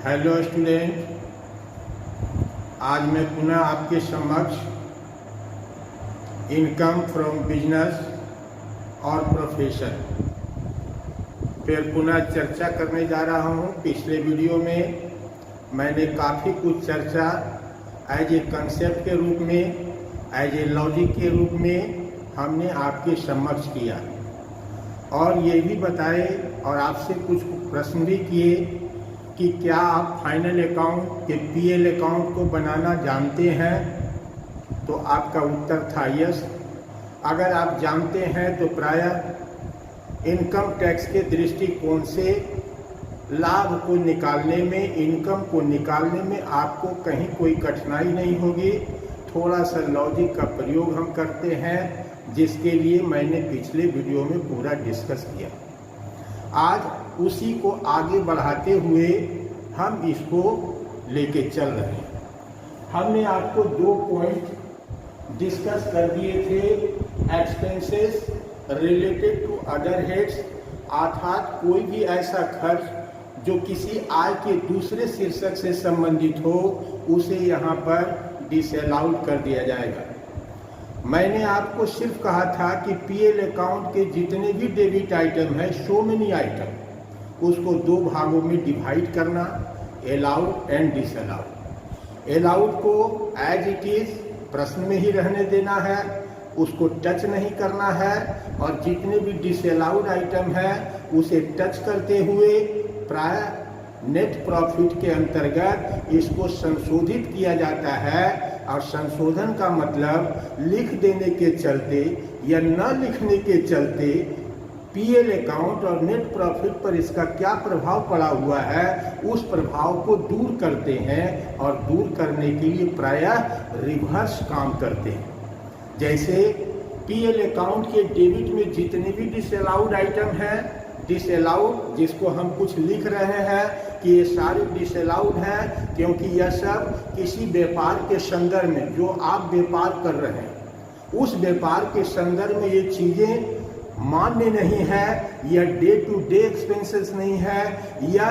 Hello student, आज मैं पुनः आपके समक्ष इनकम फ्रॉम बिजनेस और प्रोफेशन फिर पुनः चर्चा करने जा रहा हूं। पिछले वीडियो में मैंने काफ़ी कुछ चर्चा एज ए कंसेप्ट के रूप में, एज ए लॉजिक के रूप में हमने आपके समक्ष किया और ये भी बताए और आपसे कुछ प्रश्न भी किए कि क्या आप फाइनल अकाउंट के पीएल अकाउंट को बनाना जानते हैं। तो आपका उत्तर था यस। अगर आप जानते हैं तो प्रायः इनकम टैक्स के दृष्टिकोण से लाभ को निकालने में, इनकम को निकालने में आपको कहीं कोई कठिनाई नहीं होगी। थोड़ा सा लॉजिक का प्रयोग हम करते हैं, जिसके लिए मैंने पिछले वीडियो में पूरा डिस्कस किया। आज उसी को आगे बढ़ाते हुए हम इसको लेके चल रहे हैं। हमने आपको 2 पॉइंट डिस्कस कर दिए थे, expenses related to other heads, अर्थात कोई भी ऐसा खर्च जो किसी आय के दूसरे शीर्षक से संबंधित हो उसे यहाँ पर डिसअलाउड कर दिया जाएगा। मैंने आपको सिर्फ कहा था कि पीएल अकाउंट के जितने भी डेबिट आइटम है, सो मेनी आइटम, उसको 2 भागों में डिवाइड करना, अलाउड एंड डिसअलाउड। अलाउड को एज इट इज प्रश्न में ही रहने देना है, उसको टच नहीं करना है, और जितने भी डिसअलाउड आइटम है उसे टच करते हुए प्राय नेट प्रॉफिट के अंतर्गत इसको संशोधित किया जाता है। और संशोधन का मतलब लिख देने के चलते या न लिखने के चलते पीएल अकाउंट और नेट प्रॉफिट पर इसका क्या प्रभाव पड़ा हुआ है, उस प्रभाव को दूर करते हैं और दूर करने के लिए प्रायः रिवर्स काम करते हैं। जैसे पीएल अकाउंट के डेबिट में जितने भी डिसअलाउड आइटम हैं, डिसअलाउड जिसको हम कुछ लिख रहे हैं कि ये सारे डिसअलाउड हैं क्योंकि यह सब किसी व्यापार के संदर्भ में, जो आप व्यापार कर रहे हैं उस व्यापार के संदर्भ में ये चीज़ें मान्य नहीं है, या डे टू डे एक्सपेंसेस नहीं है, या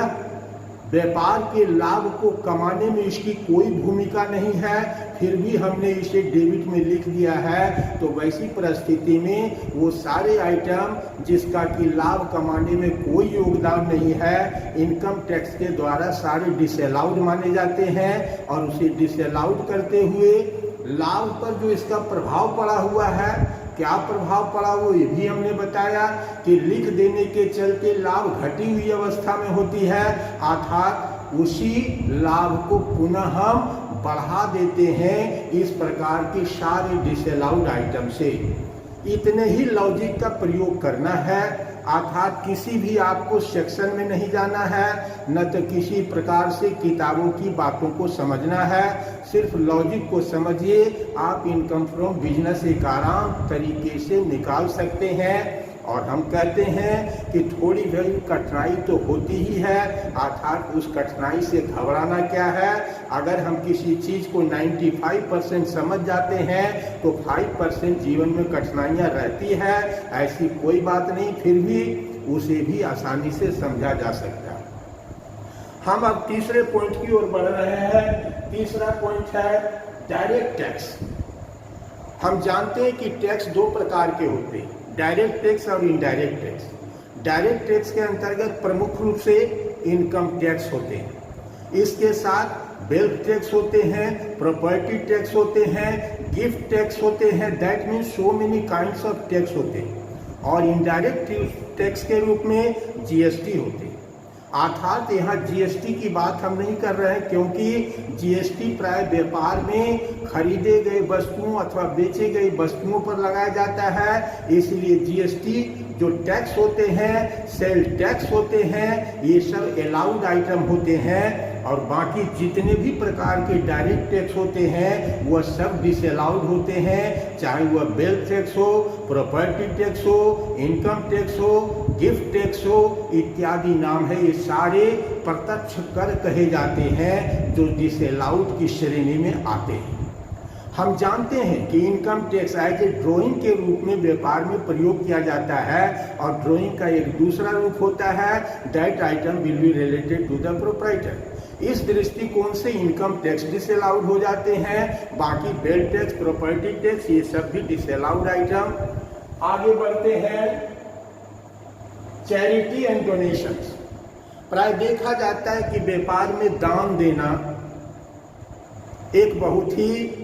व्यापार के लाभ को कमाने में इसकी कोई भूमिका नहीं है, फिर भी हमने इसे डेबिट में लिख दिया है। तो वैसी परिस्थिति में वो सारे आइटम जिसका कि लाभ कमाने में कोई योगदान नहीं है, इनकम टैक्स के द्वारा सारे डिसअलाउड माने जाते हैं। और उसे डिसअलाउड करते हुए लाभ पर जो इसका प्रभाव पड़ा हुआ है, क्या प्रभाव पड़ा वो ये भी हमने बताया कि लिख देने के चलते लाभ घटी हुई अवस्था में होती है, अर्थात उसी लाभ को पुनः हम बढ़ा देते हैं इस प्रकार के सारे डिसअलाउड आइटम से। इतने ही लॉजिक का प्रयोग करना है, अर्थात किसी भी आपको सेक्शन में नहीं जाना है, न तो किसी प्रकार से किताबों की बातों को समझना है। सिर्फ लॉजिक को समझिए, आप इनकम फ्रॉम बिजनेस एक आराम तरीके से निकाल सकते हैं। और हम कहते हैं कि थोड़ी बहुत कठिनाई तो होती ही है, अर्थात उस कठिनाई से घबराना क्या है। अगर हम किसी चीज़ को 95% समझ जाते हैं तो 5% जीवन में कठिनाइयाँ रहती है, ऐसी कोई बात नहीं, फिर भी उसे भी आसानी से समझा जा सकता है। हम अब तीसरे पॉइंट की ओर बढ़ रहे हैं। तीसरा पॉइंट है डायरेक्ट टैक्स। हम जानते हैं कि टैक्स 2 प्रकार के होते हैं, डायरेक्ट टैक्स और इनडायरेक्ट टैक्स। डायरेक्ट टैक्स के अंतर्गत प्रमुख रूप से इनकम टैक्स होते हैं, इसके साथ वेल्थ टैक्स होते हैं, प्रॉपर्टी टैक्स होते हैं, गिफ्ट टैक्स होते हैं। That means so many kinds of tax होते हैं। और इनडायरेक्ट टैक्स के रूप में जीएसटी होते हैं। अर्थात यहाँ जीएसटी की बात हम नहीं कर रहे हैं, क्योंकि जीएसटी प्राय व्यापार में खरीदे गए वस्तुओं अथवा बेचे गए वस्तुओं पर लगाया जाता है। इसलिए जीएसटी जो टैक्स होते हैं, सेल टैक्स होते हैं, ये सब अलाउड आइटम होते हैं। और बाकी जितने भी प्रकार के डायरेक्ट टैक्स होते हैं वह सब डिसअलाउड होते हैं, चाहे वह वेल्थ टैक्स हो, प्रॉपर्टी टैक्स हो, इनकम टैक्स हो, गिफ्ट टैक्स हो, इत्यादि नाम है। ये सारे प्रत्यक्ष कर कहे जाते हैं जो डिसअलाउड की श्रेणी में आते हैं। हम जानते हैं कि income tax as a drawing के रूप में व्यापार में प्रयोग किया जाता है, और ड्राइंग का एक दूसरा रूप होता है that item will be related to the proprietor. इस दृष्टिकोण से इनकम टैक्स डिसअलाउड हो जाते हैं। बाकी वेल्थ टैक्स, प्रॉपर्टी टैक्स, ये सब भी डिसअलाउड आइटम। आगे बढ़ते हैं, चैरिटी एंड डोनेशंस। प्राय देखा जाता है कि व्यापार में दान देना एक बहुत ही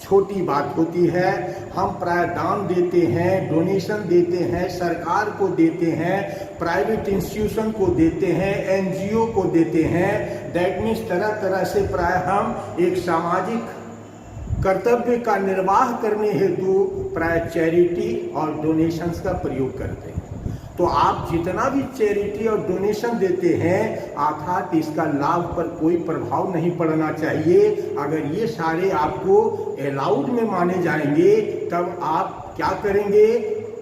छोटी बात होती है। हम प्राय दान देते हैं, डोनेशन देते हैं, सरकार को देते हैं, प्राइवेट इंस्टीट्यूशन को देते हैं, एनजीओ को देते हैं। दैट मीन्स तरह तरह से प्राय हम एक सामाजिक कर्तव्य का निर्वाह करने हेतु प्राय चैरिटी और डोनेशंस का प्रयोग करते हैं। तो आप जितना भी चैरिटी और डोनेशन देते हैं, अर्थात इसका लाभ पर कोई प्रभाव नहीं पड़ना चाहिए। अगर ये सारे आपको अलाउड में माने जाएंगे, तब आप क्या करेंगे,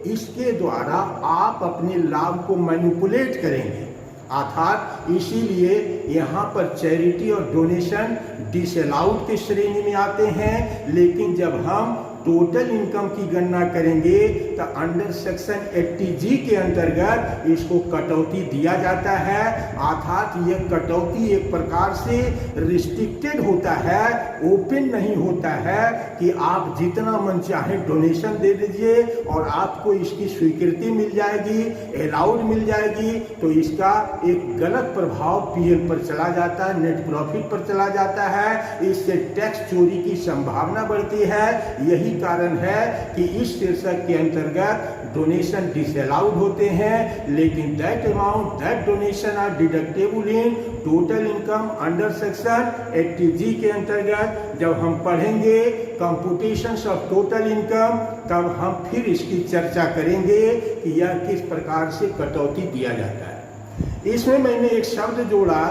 इसके द्वारा आप अपने लाभ को मैनिपुलेट करेंगे। अर्थात इसीलिए यहाँ पर चैरिटी और डोनेशन डिसअलाउड की श्रेणी में आते हैं। लेकिन जब हम टोटल इनकम की गणना करेंगे तो अंडर सेक्शन 80G के अंतर्गत इसको कटौती दिया जाता है। अर्थात यह कटौती एक प्रकार से रिस्ट्रिक्टेड होता है, ओपन नहीं होता है कि आप जितना मन चाहे डोनेशन दे दीजिए और आपको इसकी स्वीकृति मिल जाएगी, अलाउड मिल जाएगी। तो इसका एक गलत प्रभाव पीएल पर चला जाता है, नेट प्रॉफिट पर चला जाता है। इससे टैक्स चोरी की संभावना बढ़ती है। यही कारण है कि इस शीर्षक के अंतर्गत डोनेशन डिसअलाउड होते हैं। लेकिन that amount that donation are deductible in total income under section 80G के अंतर्गत जब हम पढ़ेंगे कंप्यूटेशंस ऑफ टोटल इनकम, तब हम फिर इसकी चर्चा करेंगे कि यह किस प्रकार से कटौती दिया जाता है। इसमें मैंने एक शब्द जोड़ा,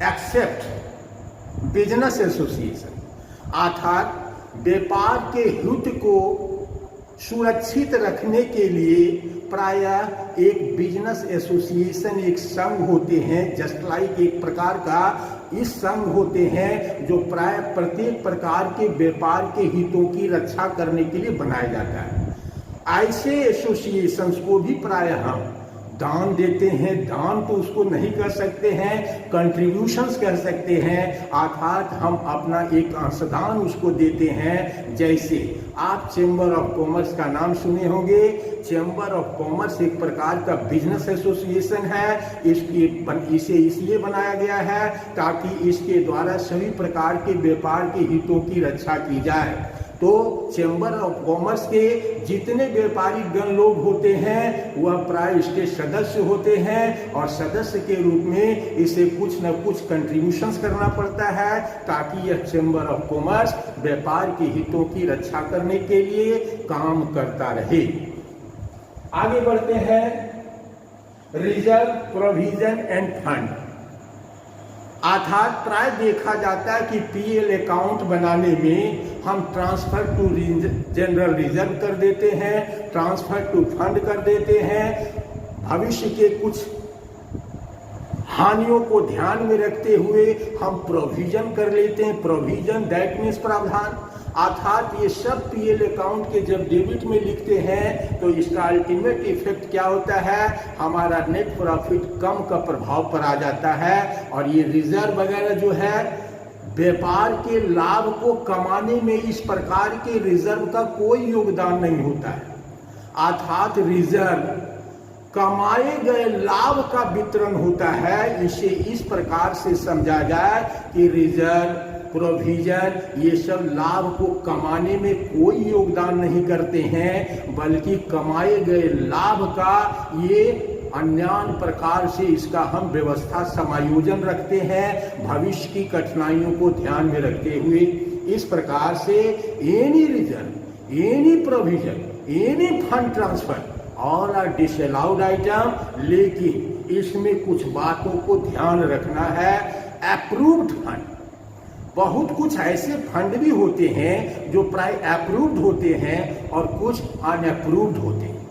एक्सेप्ट बिजनेस एसोसिएशन, अर्थात व्यापार के हित को सुरक्षित रखने के लिए प्रायः एक बिजनेस एसोसिएशन, एक संघ होते हैं, जस्ट लाइक एक प्रकार का इस संघ होते हैं जो प्राय प्रत्येक प्रकार के व्यापार के हितों की रक्षा करने के लिए बनाया जाता है। ऐसे एसोसिएशंस को भी प्रायः हम दान देते हैं। दान तो उसको नहीं कर सकते हैं, कंट्रीब्यूशंस कर सकते हैं। अर्थात हम अपना एक अंशदान उसको देते हैं। जैसे आप चैम्बर ऑफ कॉमर्स का नाम सुने होंगे। चैम्बर ऑफ कॉमर्स एक प्रकार का बिजनेस एसोसिएशन है। इसे इसलिए बनाया गया है ताकि इसके द्वारा सभी प्रकार के व्यापार के हितों की रक्षा की जाए। तो चैम्बर ऑफ कॉमर्स के जितने व्यापारी गण लोग होते हैं वह प्राय इसके सदस्य होते हैं और सदस्य के रूप में इसे कुछ न कुछ कंट्रीब्यूशंस करना पड़ता है ताकि यह चैम्बर ऑफ कॉमर्स व्यापार के हितों की रक्षा करने के लिए काम करता रहे। आगे बढ़ते हैं, रिजर्व, प्रोविजन एंड फंड। अर्थात प्राय देखा जाता है कि पीएल अकाउंट बनाने में हम ट्रांसफर टू जनरल रिजर्व कर देते हैं, ट्रांसफर टू फंड कर देते हैं। भविष्य के कुछ हानियों को ध्यान में रखते हुए हम प्रोविजन कर लेते हैं। प्रोविजन दैट मीन्स प्रावधान। अर्थात ये सब पीएल अकाउंट के जब डेबिट में लिखते हैं तो इसका अल्टीमेट इफेक्ट क्या होता है, हमारा नेट प्रॉफिट कम का प्रभाव पर आ जाता है। और ये रिजर्व वगैरह जो है व्यापार के लाभ को कमाने में इस प्रकार के रिजर्व का कोई योगदान नहीं होता है। अर्थात रिजर्व कमाए गए लाभ का वितरण होता है। इसे इस प्रकार से समझा जाए कि रिजर्व, प्रोविजन ये सब लाभ को कमाने में कोई योगदान नहीं करते हैं, बल्कि कमाए गए लाभ का ये अन्य प्रकार से इसका हम व्यवस्था समायोजन रखते हैं भविष्य की कठिनाइयों को ध्यान में रखते हुए। इस प्रकार से any reserve, any provision, any fund transfer all are disallowed item. लेकिन इसमें कुछ बातों को ध्यान रखना है। अप्रूव्ड फंड, बहुत कुछ ऐसे फंड भी होते हैं जो प्राय अप्रूव्ड होते हैं और कुछ अनअप्रूव्ड होते हैं।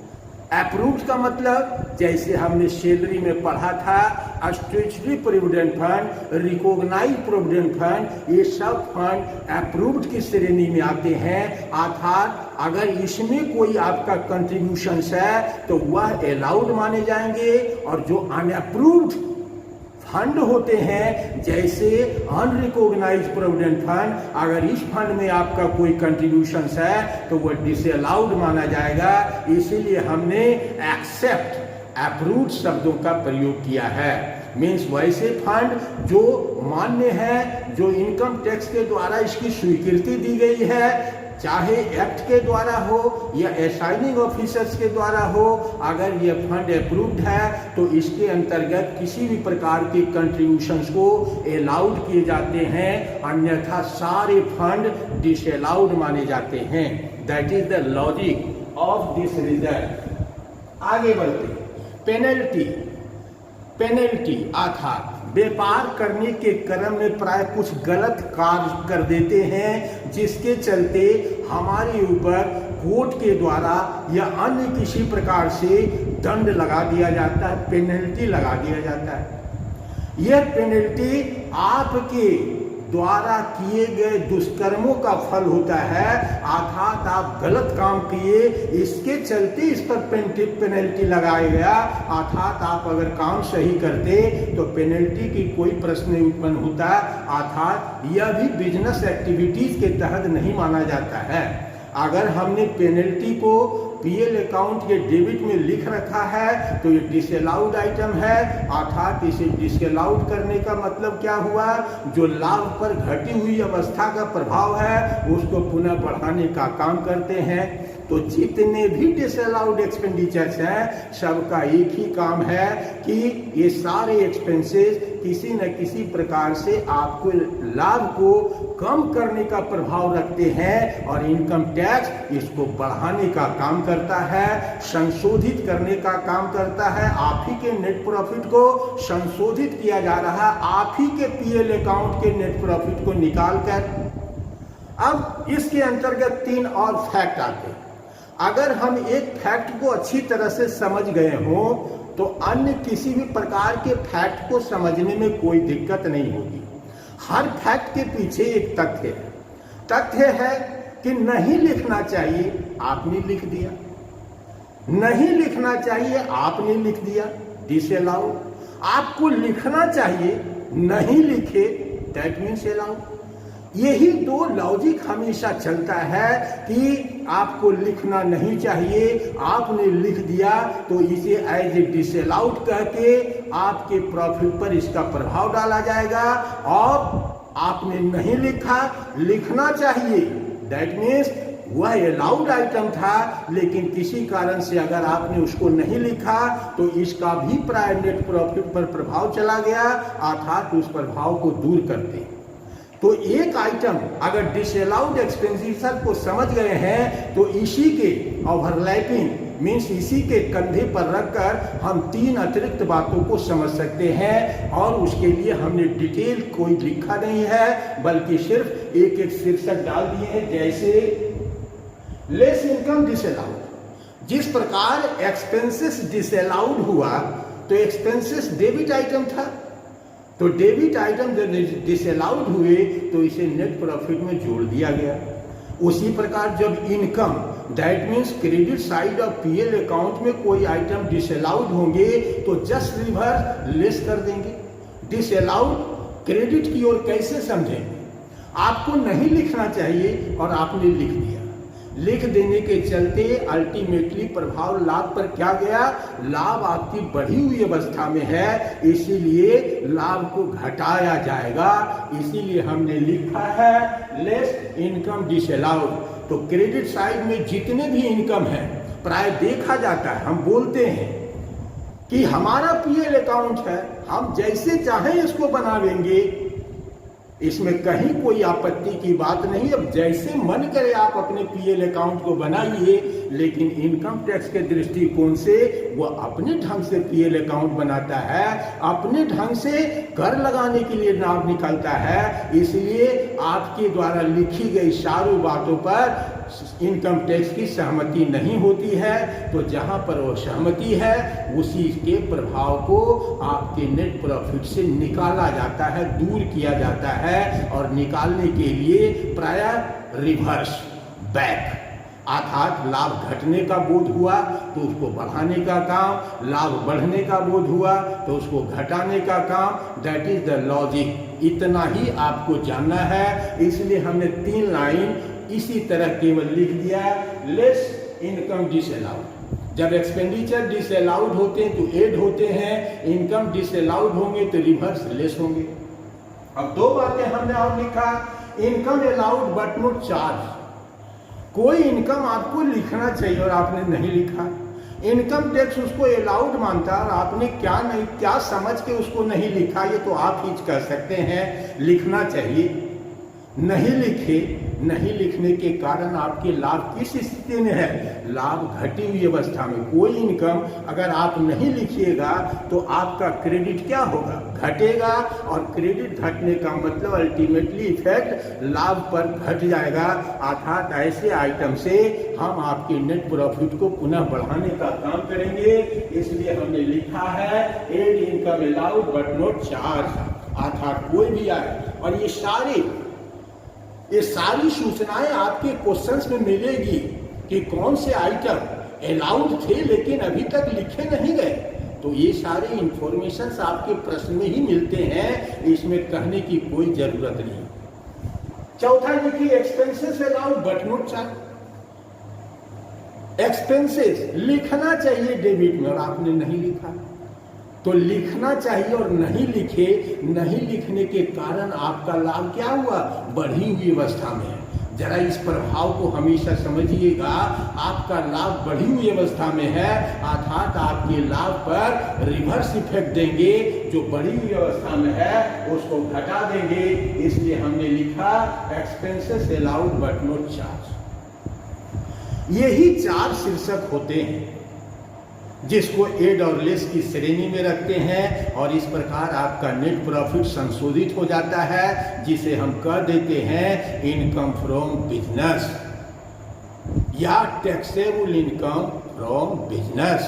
अप्रूव्ड का मतलब जैसे हमने सैलरी में पढ़ा था, statutory provident fund, recognised provident fund, ये सब फंड अप्रूव्ड की श्रेणी में आते हैं। अर्थात अगर इसमें कोई आपका कंट्रीब्यूशन है तो वह अलाउड माने जाएंगे और जो अनअप्रूव्ड फंड होते हैं, जैसे अनरिकॉग्नाइज्ड प्रोविडेंट फंड, अगर इस फंड में आपका कोई कंट्रीब्यूशन है तो वो डिसअलाउड माना जाएगा। इसीलिए हमने एक्सेप्ट, अप्रूव्ड शब्दों का प्रयोग किया है। मीन्स वैसे फंड जो मान्य है, जो इनकम टैक्स के द्वारा इसकी स्वीकृति दी गई है, चाहे एक्ट के द्वारा हो या असाइनिंग ऑफिसर्स के द्वारा हो, अगर ये फंड अप्रूव्ड है तो इसके अंतर्गत किसी भी प्रकार के कंट्रीब्यूशंस को अलाउड किए जाते हैं, अन्यथा सारे फंड डिसअलाउड माने जाते हैं। That is the logic of this result. आगे बढ़ते, पेनल्टी अर्थात व्यापार करने के क्रम में प्राय कुछ गलत कार्य कर देते हैं, जिसके चलते हमारे ऊपर कोर्ट के द्वारा या अन्य किसी प्रकार से दंड लगा दिया जाता है, पेनल्टी लगा दिया जाता है। यह पेनल्टी आपके द्वारा किए गए दुष्कर्मों का फल होता है, अर्थात आप गलत काम किए, इसके चलते इस पर पेनल्टी लगाया गया। अर्थात आप अगर काम सही करते तो पेनल्टी की कोई प्रश्न नहीं उत्पन्न होता, अर्थात यह भी बिजनेस एक्टिविटीज के तहत नहीं माना जाता है। अगर हमने पेनल्टी को पीएल अकाउंट के डेबिट में लिख रखा है तो ये डिसअलाउड आइटम है, अर्थात इसे डिसअलाउड करने का मतलब क्या हुआ, जो लाभ पर घटी हुई अवस्था का प्रभाव है उसको पुनः बढ़ाने का काम करते हैं। तो जितने भी डिसअलाउड एक्सपेंडिचर्स हैं, सबका एक ही काम है कि ये सारे एक्सपेंसेस किसी न किसी प्रकार से आपको लाभ को कम करने का प्रभाव रखते हैं, और इनकम टैक्स इसको बढ़ाने का काम करता है, संशोधित करने का काम करता है। आप ही के नेट प्रॉफिट को संशोधित किया जा रहा है, आप ही के पीएल अकाउंट के नेट प्रॉफिट को निकालकर। अब इसके अंतर्गत 3 और फैक्ट आते हैं। अगर हम एक फैक्ट को अच्छी तरह से समझ गए हों तो अन्य किसी भी प्रकार के फैक्ट को समझने में कोई दिक्कत नहीं होगी। हर फैक्ट के पीछे एक तथ्य है। तथ्य है कि नहीं लिखना चाहिए, आपने लिख दिया, नहीं लिखना चाहिए, आपने लिख दिया, डिसअलाउड। आपको लिखना चाहिए, नहीं लिखे, दैट मीन्स अलाउड। यही 2 लॉजिक हमेशा चलता है कि आपको लिखना नहीं चाहिए, आपने लिख दिया तो इसे एज ए डिसअलाउड कह के आपके प्रॉफिट पर इसका प्रभाव डाला जाएगा, और आपने नहीं लिखा, लिखना चाहिए, दैट मीन्स वह अलाउड आइटम था, लेकिन किसी कारण से अगर आपने उसको नहीं लिखा तो इसका भी प्राय नेट प्रॉफिट पर प्रभाव चला गया, अर्थात उस प्रभाव को दूर करते। तो एक आइटम अगर डिसअलाउड एक्सपेंडिचर को समझ गए हैं तो इसी के ओवरलैपिंग मीन्स इसी के कंधे पर रखकर हम 3 अतिरिक्त बातों को समझ सकते हैं, और उसके लिए हमने डिटेल कोई लिखा नहीं है, बल्कि सिर्फ एक शीर्षक डाल दिए हैं, जैसे लेस इनकम डिसअलाउड। जिस प्रकार एक्सपेंसेस डिसअलाउड हुआ तो एक्सपेंसेस डेबिट आइटम था, तो डेबिट आइटम जब डिसअलाउड हुए तो इसे नेट प्रॉफिट में जोड़ दिया गया। उसी प्रकार जब income that means credit side of PL account में कोई आइटम डिसअलाउड होंगे तो जस्ट रिवर्स लेस कर देंगे। डिसअलाउड क्रेडिट की ओर कैसे समझेंगे, आपको नहीं लिखना चाहिए और आपने लिख दिया, लिख देने के चलते अल्टीमेटली प्रभाव लाभ पर क्या गया, लाभ आपकी बढ़ी हुई अवस्था में है, इसीलिए लाभ को घटाया जाएगा, इसीलिए हमने लिखा है लेस इनकम डिसअलाउड। तो क्रेडिट साइड में जितने भी इनकम है प्राय देखा जाता है, हम बोलते हैं कि हमारा पीएल अकाउंट है, हम जैसे चाहें इसको बनावेंगे, इसमें कहीं कोई आपत्ति की बात नहीं। अब जैसे मन करे आप अपने पीएल अकाउंट को बनाइए, लेकिन इनकम टैक्स के दृष्टिकोण से वो अपने ढंग से पीएल अकाउंट बनाता है, अपने ढंग से कर लगाने के लिए नाम निकालता है, इसलिए आपके द्वारा लिखी गई सारी बातों पर इनकम टैक्स की सहमति नहीं होती है। तो जहां पर वो सहमति है उसी के प्रभाव को आपके नेट प्रॉफिट से निकाला जाता है, दूर किया जाता है, और निकालने के लिए प्राय रिवर्स बैक अर्थात लाभ घटने का बोध हुआ तो उसको बढ़ाने का काम, लाभ बढ़ने का बोध हुआ तो उसको घटाने का काम। That is the logic. इतना ही आपको जानना है, इसलिए हमने 3 लाइन इसी तरह केवल लिख दिया, लेस इनकम डिसअलाउड। जब एक्सपेंडिचर डिसअलाउड होते हैं तो एड होते हैं, इनकम डिसअलाउड होंगे तो रिवर्स लेस होंगे। अब 2 बातें हमने और लिखा, income allowed but not charge. कोई इनकम आपको लिखना चाहिए और आपने नहीं लिखा। इनकम टैक्स उसको अलाउड मानता है और आपने क्या समझ के उसको नहीं लिखा, ये तो आप ही कह सकते हैं। लिखना चाहिए, नहीं लिखे। नहीं लिखने के कारण आपके लाभ किस स्थिति में है? लाभ घटी हुई अवस्था में। कोई इनकम अगर आप नहीं लिखिएगा तो आपका क्रेडिट क्या होगा? घटेगा, और क्रेडिट घटने का मतलब अल्टीमेटली इफेक्ट लाभ पर घट जाएगा। अर्थात ऐसे आइटम से हम आपके नेट प्रॉफिट को पुनः बढ़ाने का काम करेंगे। इसलिए हमने लिखा है add income allowed but not charge. अर्थात कोई भी आए, और ये सारी सूचनाएं आपके क्वेश्चंस में मिलेगी कि कौन से आइटम अलाउड थे लेकिन अभी तक लिखे नहीं गए। तो ये सारे इंफॉर्मेशंस आपके प्रश्न में ही मिलते हैं, इसमें कहने की कोई जरूरत नहीं। चौथा लिखिए expenses allowed but not charge. Expenses लिखना चाहिए डेबिट में और आपने नहीं लिखा, तो लिखना चाहिए और नहीं लिखे। नहीं लिखने के कारण आपका लाभ क्या हुआ? बढ़ी हुई अवस्था में है। जरा इस प्रभाव को हमेशा समझिएगा। आपका लाभ बढ़ी हुई अवस्था में है, अर्थात आपके लाभ पर रिवर्स इफेक्ट देंगे। जो बढ़ी हुई अवस्था में है उसको घटा देंगे। इसलिए हमने लिखा expenses allowed but not charge. यही 4 शीर्षक होते हैं जिसको एड और लेस की श्रेणी में रखते हैं, और इस प्रकार आपका नेट प्रॉफिट संशोधित हो जाता है, जिसे हम कह देते हैं इनकम फ्रॉम बिजनेस या टैक्सेबल इनकम फ्रॉम बिजनेस,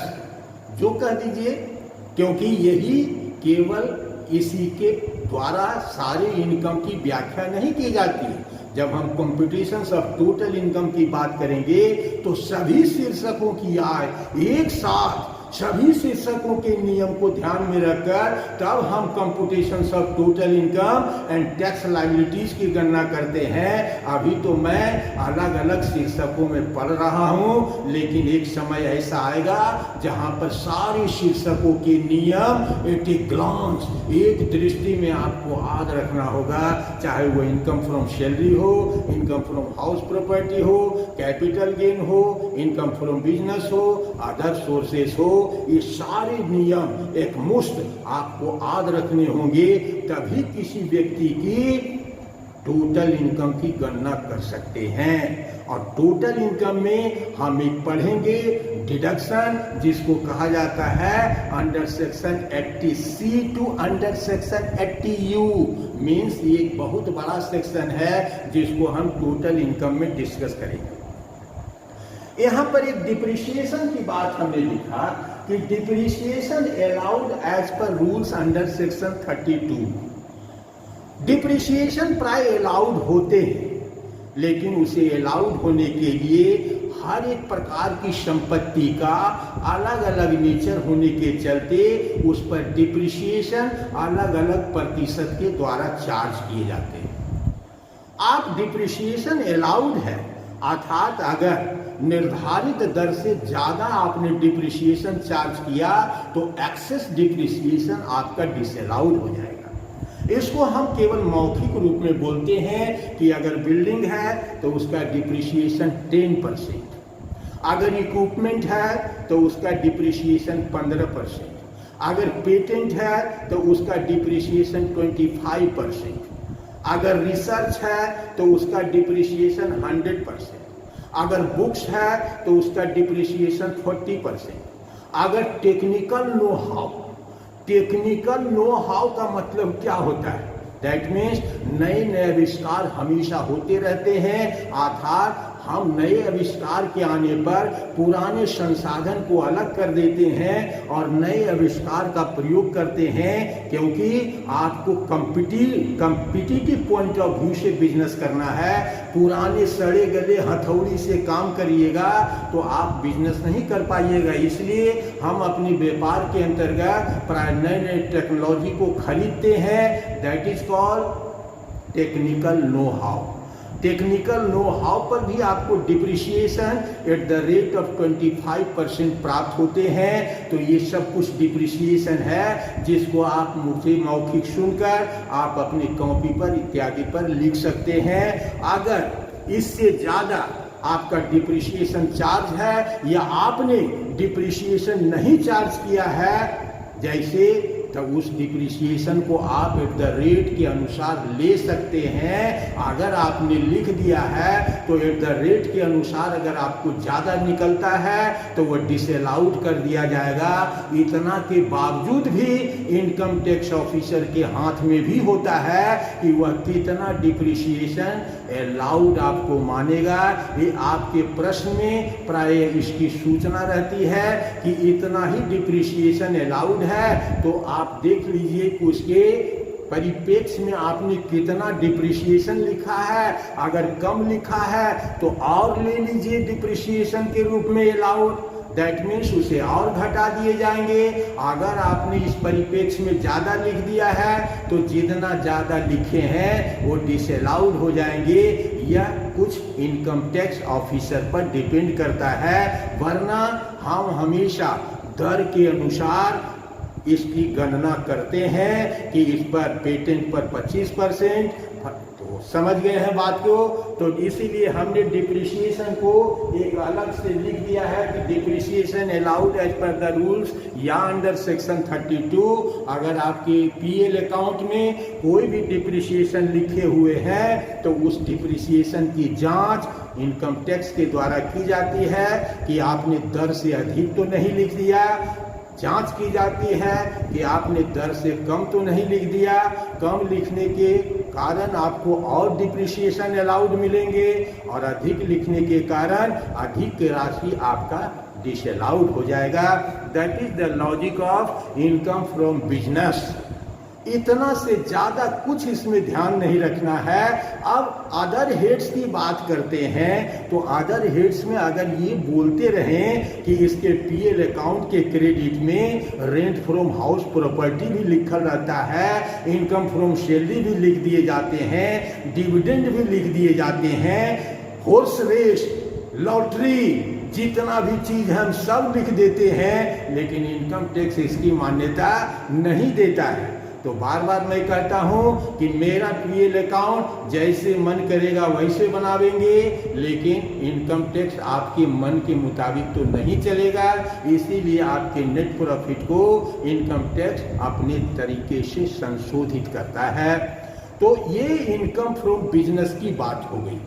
जो कह दीजिए, क्योंकि यही केवल इसी के द्वारा सारे इनकम की व्याख्या नहीं की जाती। जब हम कंप्यूटेशंस ऑफ टोटल इनकम की बात करेंगे तो सभी शीर्षकों की आय एक साथ, सभी शीर्षकों के नियम को ध्यान में रखकर तब हम computations of total income and tax liabilities की गणना करते हैं। अभी तो मैं अलग अलग शीर्षकों में पढ़ रहा हूं, लेकिन एक समय ऐसा आएगा जहां पर सारे शीर्षकों के नियम एट ए ग्लांस, एक दृष्टि में आपको याद रखना होगा। चाहे वो इनकम फ्रॉम सैलरी हो, इनकम फ्रॉम हाउस प्रॉपर्टी हो, कैपिटल गेन हो, इनकम फ्रॉम बिजनेस हो, अदर सोर्सेस हो, ये सारे नियम एक मुश्त आपको याद रखने होंगे, तभी किसी व्यक्ति की टोटल इनकम की गणना कर सकते हैं। और टोटल इनकम में हम एक पढ़ेंगे डिडक्शन, जिसको कहा जाता है under section 80C to under section 80U। Means ये एक बहुत बड़ा सेक्शन है जिसको हम टोटल इनकम में डिस्कस करेंगे। यहाँ पर एक डिप्रिसिएशन की बात हमने लिखा कि depreciation allowed as per rules under section 32। Depreciation प्राय अलाउड होते हैं, लेकिन उसे अलाउड होने के लिए हर एक प्रकार की संपत्ति का अलग अलग नेचर होने के चलते उस पर डिप्रिसिएशन अलग अलग प्रतिशत के द्वारा चार्ज किए जाते हैं। आप डिप्रिसिएशन अलाउड है, अर्थात अगर निर्धारित दर से ज्यादा आपने डिप्रिसिएशन चार्ज किया तो एक्सेस डिप्रिसिएशन आपका डिसअलाउड हो जाएगा। इसको हम केवल मौखिक रूप में बोलते हैं कि अगर बिल्डिंग है तो उसका डिप्रिसिएशन 10%, अगर इक्विपमेंट है तो उसका डिप्रिसिएशन 15%, अगर पेटेंट है तो उसका डिप्रिसिएशन 25%, अगर रिसर्च है तो उसका डिप्रिसिएशन 100%, अगर बुक्स है तो उसका डिप्रिसिएशन 40%, अगर टेक्निकल नो हाउ का मतलब क्या होता है? दैट मीन्स नए नए आविष्कार हमेशा होते रहते हैं, अर्थात हम नए आविष्कार के आने पर पुराने संसाधन को अलग कर देते हैं और नए आविष्कार का प्रयोग करते हैं, क्योंकि आपको कॉम्पिटिटिव पॉइंट ऑफ व्यू से बिजनेस करना है। पुराने सड़े गले हथौड़ी से काम करिएगा तो आप बिजनेस नहीं कर पाइएगा। इसलिए हम अपने व्यापार के अंतर्गत प्राय नए नए टेक्नोलॉजी को खरीदते हैं। That is called technical know how. Technical know how पर भी आपको depreciation at the rate of 25% प्राप्त होते हैं। तो ये सब कुछ डिप्रिसिएशन है जिसको आप मुझे मौखिक सुनकर आप अपनी कॉपी पर इत्यादि पर लिख सकते हैं। अगर इससे ज़्यादा आपका डिप्रिसिएशन चार्ज है या आपने डिप्रिसिएशन नहीं चार्ज किया है जैसे, तो उस डिप्रिसिएशन को आप एट द रेट के अनुसार ले सकते हैं। अगर आपने लिख दिया है तो एट द रेट के अनुसार अगर आपको ज़्यादा निकलता है तो वह डिसअलाउड कर दिया जाएगा। इतना के बावजूद भी इनकम टैक्स ऑफिसर के हाथ में भी होता है कि वह कितना डिप्रिसिएशन अलाउड आपको मानेगा। ये आपके प्रश्न में प्राय इसकी सूचना रहती है कि इतना ही डिप्रिसिएशन अलाउड है, तो आप देख लीजिए कि उसके परिप्रेक्ष्य में आपने कितना डिप्रिसिएशन लिखा है। अगर कम लिखा है तो और ले लीजिए डिप्रिसिएशन के रूप में अलाउड, दैट मीन्स उसे और घटा दिए जाएंगे। अगर आपने इस परिप्रेक्ष्य में ज़्यादा लिख दिया है तो जितना ज़्यादा लिखे हैं वो डिसअलाउड हो जाएंगे। यह कुछ इनकम टैक्स ऑफिसर पर डिपेंड करता है, वरना हम हमेशा दर के अनुसार इसकी गणना करते हैं कि इस पर पेटेंट पर 25%, तो समझ गए हैं बात को। तो इसीलिए हमने डिप्रिसिएशन को एक अलग से लिख दिया है कि depreciation allowed as per the rules या अंडर सेक्शन 32। अगर आपके पीएल अकाउंट में कोई भी डिप्रिसिएशन लिखे हुए हैं तो उस डिप्रिसिएशन की जांच इनकम टैक्स के द्वारा की जाती है कि आपने दर से अधिक तो नहीं लिख दिया। जांच की जाती है कि आपने दर से कम तो नहीं लिख दिया। कम लिखने के कारण आपको और डिप्रिसिएशन अलाउड मिलेंगे और अधिक लिखने के कारण अधिक राशि आपका डिसअलाउड हो जाएगा। That is the logic of income from business. इतना से ज्यादा कुछ इसमें ध्यान नहीं रखना है। अब अदर हेड्स की बात करते हैं तो अदर हेड्स में अगर ये बोलते रहें कि इसके पीएल अकाउंट के क्रेडिट में रेंट फ्रॉम हाउस प्रॉपर्टी भी लिखल रहता है, इनकम फ्रॉम सैलरी भी लिख दिए जाते हैं, डिविडेंड भी लिख दिए जाते हैं, हॉर्स रेस, लॉटरी, जितना भी चीज हम सब लिख देते हैं, लेकिन इनकम टैक्स इसकी मान्यता नहीं देता है। तो बार बार मैं कहता हूं कि मेरा पीएल अकाउंट जैसे मन करेगा वैसे बनावेंगे, लेकिन इनकम टैक्स आपके मन के मुताबिक तो नहीं चलेगा। इसीलिए आपके नेट प्रॉफिट को इनकम टैक्स अपने तरीके से संशोधित करता है। तो ये इनकम फ्रॉम बिजनेस की बात हो गई।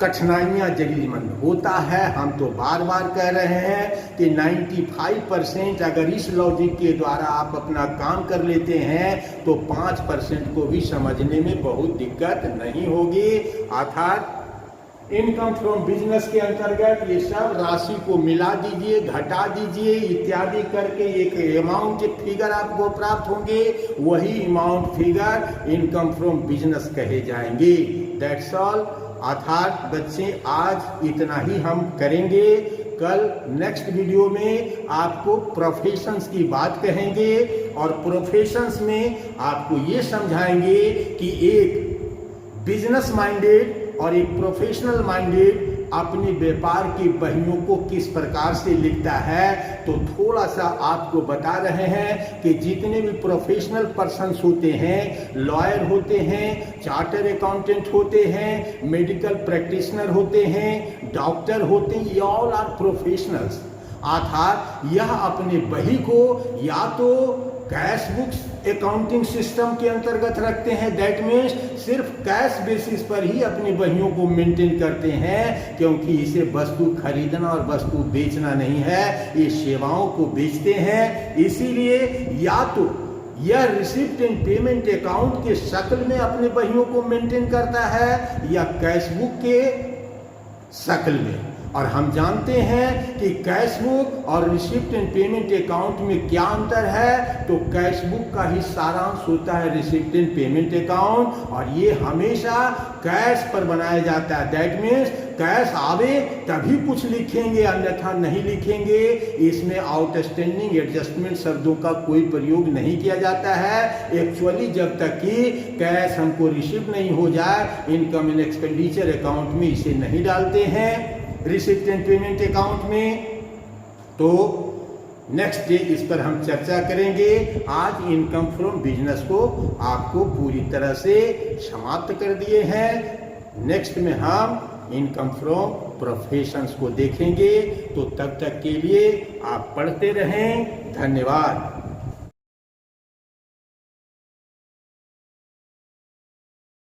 कठिनाइयाँ जरीमंद होता है, हम तो बार बार कह रहे हैं कि 95% अगर इस लॉजिक के द्वारा आप अपना काम कर लेते हैं तो 5% को भी समझने में बहुत दिक्कत नहीं होगी। अर्थात इनकम फ्रॉम बिजनेस के अंतर्गत ये सब राशि को मिला दीजिए, घटा दीजिए इत्यादि करके एक अमाउंट फिगर आपको प्राप्त होंगे, वही amount figure income from business कहे जाएंगे। That's all. अर्थात बच्चे आज इतना ही हम करेंगे। कल नेक्स्ट वीडियो में आपको प्रोफेशंस की बात कहेंगे और प्रोफेशंस में आपको ये समझाएंगे कि एक बिजनेस माइंडेड और एक प्रोफेशनल माइंडेड अपने व्यापार की बहियों को किस प्रकार से लिखता है। तो थोड़ा सा आपको बता रहे हैं कि जितने भी प्रोफेशनल पर्सन्स होते हैं, लॉयर होते हैं, चार्टर अकाउंटेंट होते हैं, मेडिकल प्रैक्टिशनर होते हैं, डॉक्टर होते हैं, ये ऑल आर प्रोफेशनल्स। अर्थात यह अपने बही को या तो कैश बुक्स अकाउंटिंग सिस्टम के अंतर्गत रखते हैं, दैट मीन्स सिर्फ कैश बेसिस पर ही अपनी बहियों को मेंटेन करते हैं, क्योंकि इसे वस्तु खरीदना और वस्तु बेचना नहीं है, ये सेवाओं को बेचते हैं। इसीलिए या तो यह रिसिप्ट एंड पेमेंट अकाउंट के शक्ल में अपने बहियों को मेंटेन करता है या कैश बुक के शक्ल में। और हम जानते हैं कि कैश बुक और रिसिप्ट एंड पेमेंट अकाउंट में क्या अंतर है। तो कैश बुक का ही सारांश होता है रिसिप्ट एंड पेमेंट अकाउंट, और ये हमेशा कैश पर बनाया जाता है। दैट मीन्स कैश आवे तभी कुछ लिखेंगे, अन्यथा नहीं लिखेंगे। इसमें आउटस्टैंडिंग एडजस्टमेंट शब्दों का कोई प्रयोग नहीं किया जाता है। एक्चुअली जब तक कि कैश हमको रिसीव नहीं हो जाए, इनकम एंड एक्सपेंडिचर अकाउंट में इसे नहीं डालते हैं, रिसिप्ट एंड पेमेंट अकाउंट में। तो नेक्स्ट डे इस पर हम चर्चा करेंगे। आज इनकम फ्रॉम बिजनेस को आपको पूरी तरह से समाप्त कर दिए हैं। नेक्स्ट में हम इनकम फ्रॉम प्रोफेशंस को देखेंगे। तो तब तक के लिए आप पढ़ते रहें। धन्यवाद।